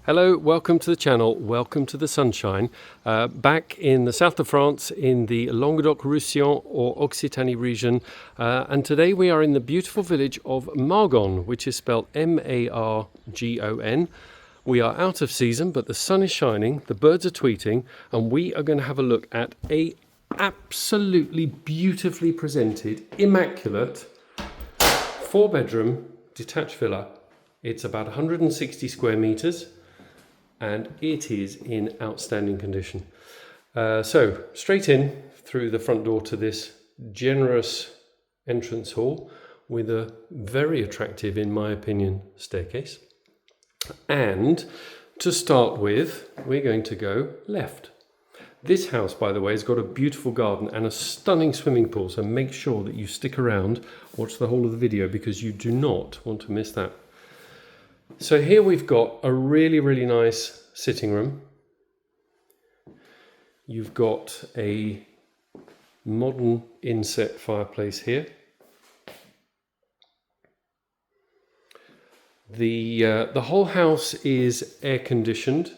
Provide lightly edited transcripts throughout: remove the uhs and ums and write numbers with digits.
Hello, welcome to the channel, welcome to the sunshine. Back in the south of France in the Languedoc-Roussillon or Occitanie region, and today we are in the beautiful village of Margon, which is spelled M-A-R-G-O-N. We are out of season, but the sun is shining, the birds are tweeting, and we are going to have a look at a absolutely beautifully presented, immaculate, 4-bedroom detached villa. It's about 160 square meters. And it is in outstanding condition. So straight in through the front door to this generous entrance hall with a very attractive, in my opinion, staircase. And to start with, we're going to go left. This house, by the way, has got a beautiful garden and a stunning swimming pool. So make sure that you stick around, watch the whole of the video, because you do not want to miss that. So here we've got a really, really nice sitting room. You've got a modern inset fireplace here. The whole house is air conditioned.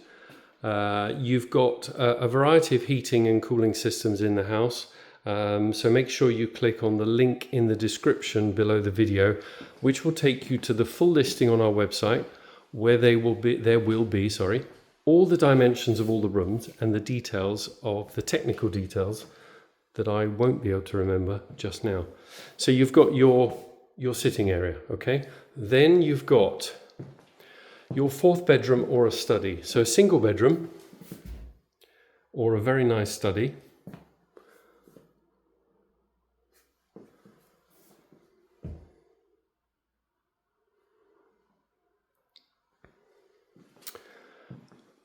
You've got a variety of heating and cooling systems in the house. So make sure you click on the link in the description below the video, which will take you to the full listing on our website, where there will be all the dimensions of all the rooms and the details of the technical details that I won't be able to remember just now. So you've got your sitting area, okay? Then you've got your 4th bedroom or a study. So a single bedroom or a very nice study.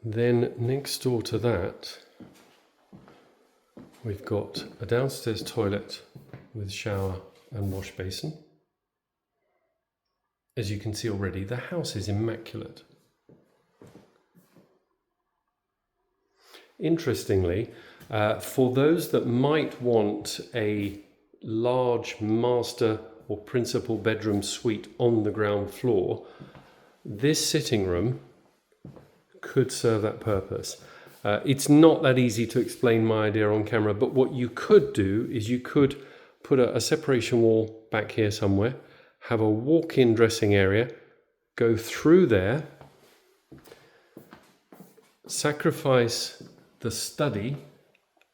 Then next door to that, we've got a downstairs toilet with shower and wash basin. As you can see already, the house is immaculate. Interestingly, for those that might want a large master or principal bedroom suite on the ground floor, this sitting room could serve that purpose. It's not that easy to explain my idea on camera, but what you could do is you could put a separation wall back here somewhere, have a walk-in dressing area, go through there, sacrifice the study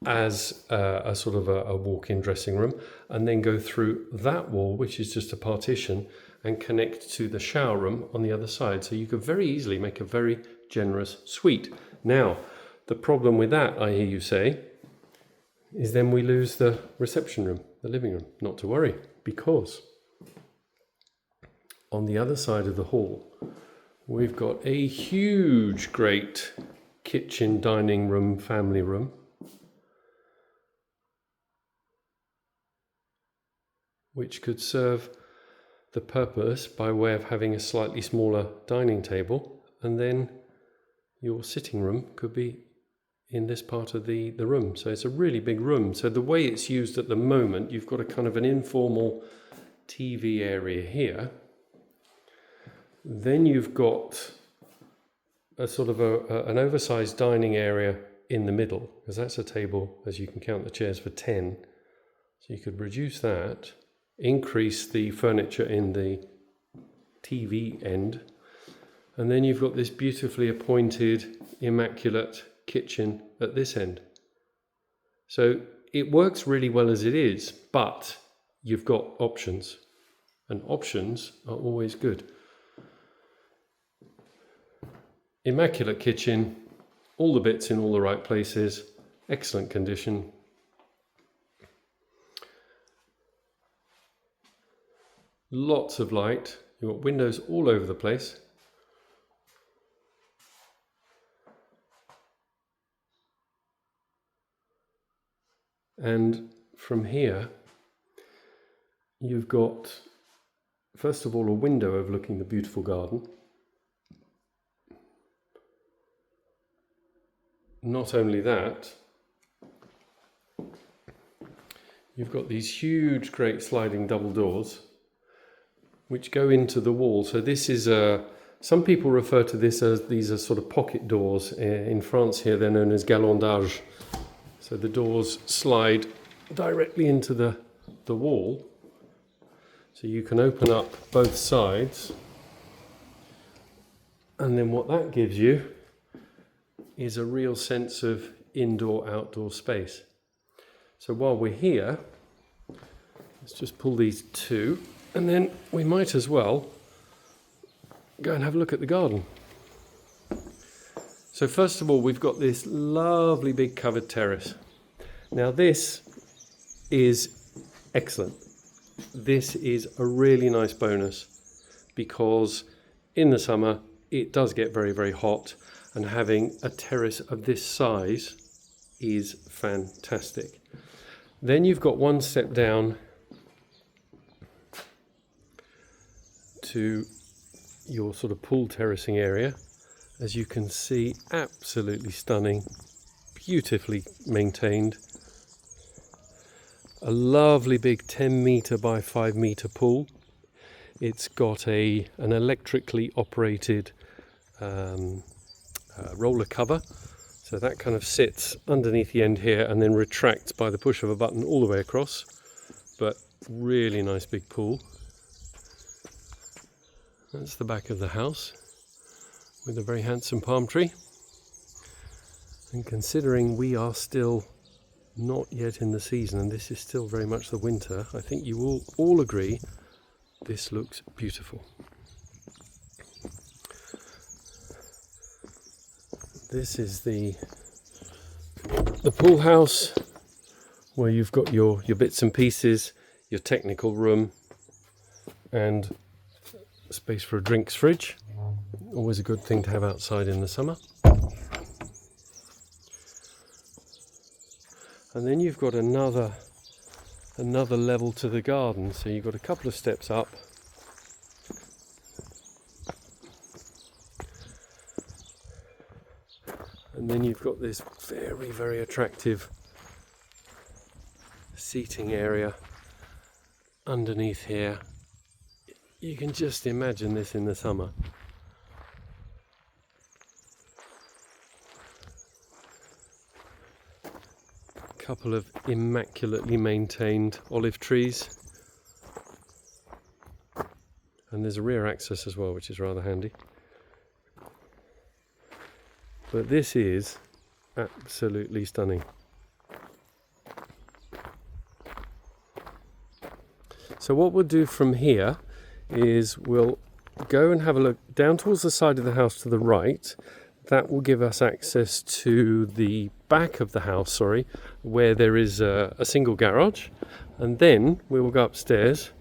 as a sort of a walk-in dressing room, and then go through that wall, which is just a partition, and connect to the shower room on the other side. So you could very easily make a very generous suite. Now, the problem with that, I hear you say, is then we lose the reception room, the living room. Not to worry, because on the other side of the hall, we've got a huge, great kitchen, dining room, family room. Which could serve the purpose by way of having a slightly smaller dining table, and then your sitting room could be in this part of the room. So it's a really big room. So the way it's used at the moment, you've got a kind of an informal TV area here. Then you've got a sort of an oversized dining area in the middle, because that's a table, as you can count the chairs, for 10. So you could reduce that, increase the furniture in the TV end, and then you've got this beautifully appointed, immaculate kitchen at this end. So it works really well as it is, but you've got options, and options are always good. Immaculate kitchen, all the bits in all the right places, excellent condition. Lots of light, you've got windows all over the place. And from here, you've got, first of all, a window overlooking the beautiful garden. Not only that, you've got these huge, great sliding double doors which go into the wall. So this is a Some people refer to this as these are sort of pocket doors. In France here they're known as galondage. So the doors slide directly into the wall. So you can open up both sides. And then what that gives you is a real sense of indoor-outdoor space. So while we're here, let's just pull these two, and then we might as well go and have a look at the garden. So first of all, we've got this lovely big covered terrace. Now this is excellent. This is a really nice bonus because in the summer it does get very, very hot, and having a terrace of this size is fantastic. Then you've got one step down to your sort of pool terracing area. As you can see, absolutely stunning, beautifully maintained. A lovely big 10 metre by 5 metre pool. It's got an electrically operated roller cover, so that kind of sits underneath the end here and then retracts by the push of a button all the way across. But really nice big pool. That's the back of the house with a very handsome palm tree. And considering we are still not yet in the season and this is still very much the winter, I think you will all agree this looks beautiful. This is the pool house where you've got your bits and pieces, your technical room, and space for a drinks fridge. Always a good thing to have outside in the summer. And then you've got another level to the garden, so you've got a couple of steps up. And then you've got this very, very attractive seating area underneath here. You can just imagine this in the summer. A couple of immaculately maintained olive trees. And there's a rear access as well, which is rather handy. But this is absolutely stunning. So what we'll do from here is we'll go and have a look down towards the side of the house to the right. That will give us access to the back of the house, where there is a single garage. And then we will go upstairs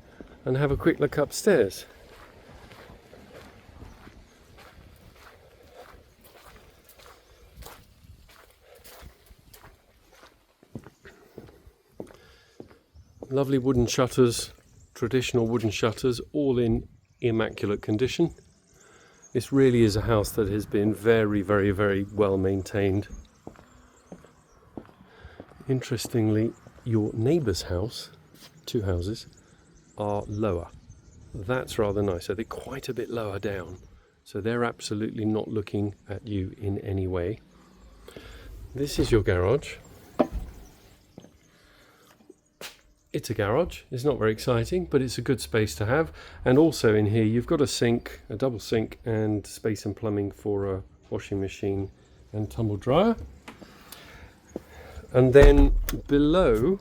and have a quick look upstairs. Lovely wooden shutters, traditional wooden shutters, all in immaculate condition. This really is a house that has been very, very, very well maintained. Interestingly, your neighbour's house, two houses, are lower. That's rather nice. So they're quite a bit lower down. So they're absolutely not looking at you in any way. This is your garage. It's a garage. It's not very exciting, but it's a good space to have. And also in here you've got a sink, a double sink, and space and plumbing for a washing machine and tumble dryer. And then below,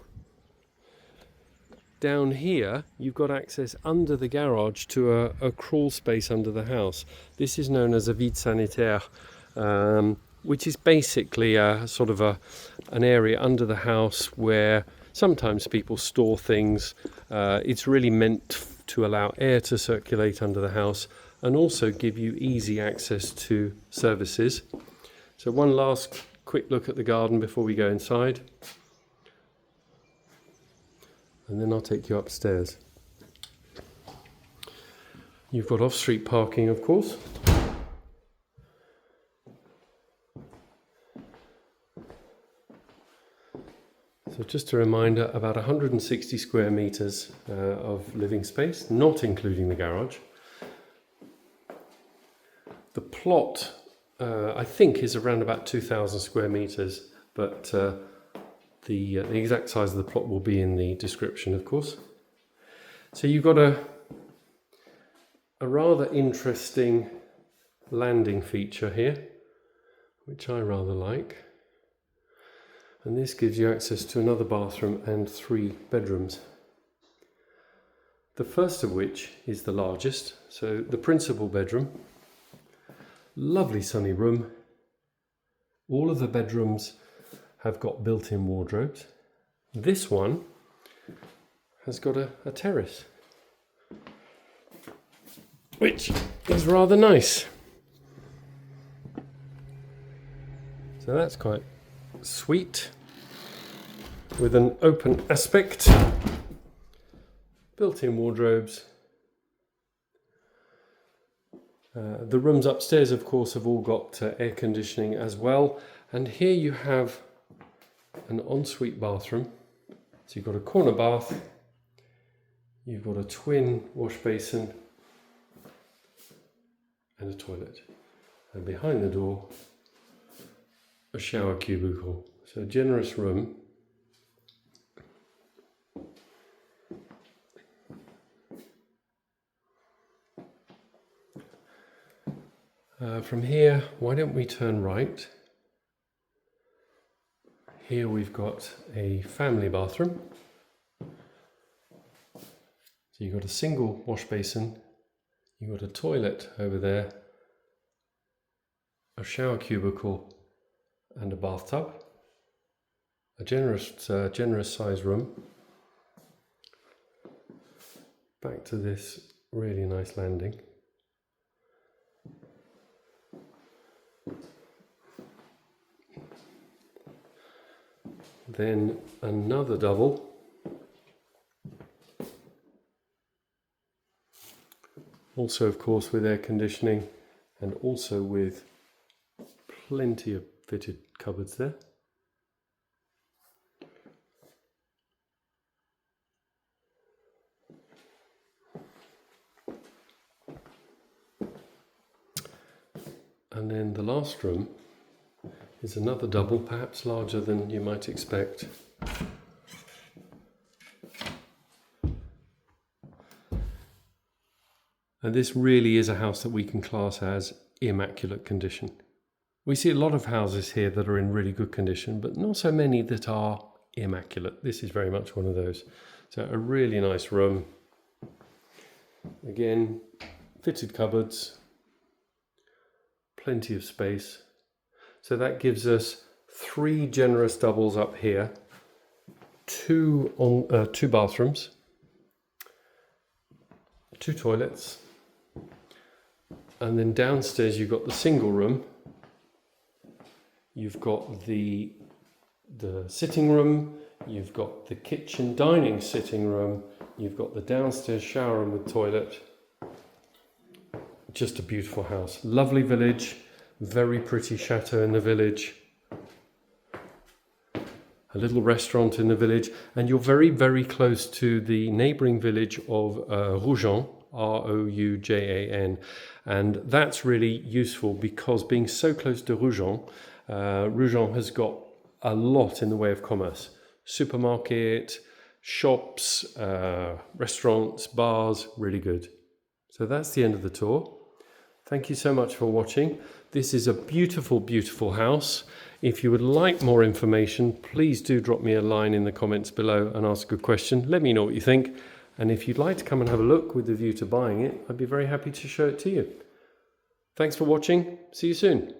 down here, you've got access under the garage to a crawl space under the house. This is known as a vide sanitaire, which is basically a sort of an area under the house where sometimes people store things. It's really meant to allow air to circulate under the house and also give you easy access to services. So one last quick look at the garden before we go inside. And then I'll take you upstairs. You've got off-street parking, of course. So just a reminder, about 160 square meters of living space, not including the garage. plot, I think, is around about 2,000 square meters, but the exact size of the plot will be in the description, of course. So you've got a rather interesting landing feature here, which I rather like. And this gives you access to another bathroom and 3 bedrooms. The first of which is the largest, so the principal bedroom. Lovely sunny room. All of the bedrooms have got built-in wardrobes. This one has got a terrace, which is rather nice. So that's quite sweet, with an open aspect, built-in wardrobes. The rooms upstairs, of course, have all got air conditioning as well. And here you have an ensuite bathroom. So you've got a corner bath, you've got a twin wash basin and a toilet. And behind the door, a shower cubicle. So a generous room. From here, why don't we turn right? Here we've got a family bathroom. So you've got a single wash basin, you've got a toilet over there, a shower cubicle and a bathtub. A generous size room. Back to this really nice landing. Then another double. Also, of course, with air conditioning and also with plenty of fitted cupboards there. And then the last room is another double, perhaps larger than you might expect. And this really is a house that we can class as immaculate condition. We see a lot of houses here that are in really good condition, but not so many that are immaculate. This is very much one of those. So a really nice room. Again, fitted cupboards, plenty of space. So that gives us 3 generous doubles up here, 2 bathrooms, 2 toilets, and then downstairs you've got the single room. You've got the sitting room, you've got the kitchen dining sitting room, you've got the downstairs shower room with toilet. Just a beautiful house. Lovely village, very pretty chateau in the village. A little restaurant in the village, and you're very, very close to the neighbouring village of Roujan, R-O-U-J-A-N. And that's really useful because being so close to Roujan, Roujan has got a lot in the way of commerce. Supermarket, shops, restaurants, bars, really good. So that's the end of the tour. Thank you so much for watching. This is a beautiful, beautiful house. If you would like more information, please do drop me a line in the comments below and ask a question. Let me know what you think. And if you'd like to come and have a look with the view to buying it, I'd be very happy to show it to you. Thanks for watching. See you soon.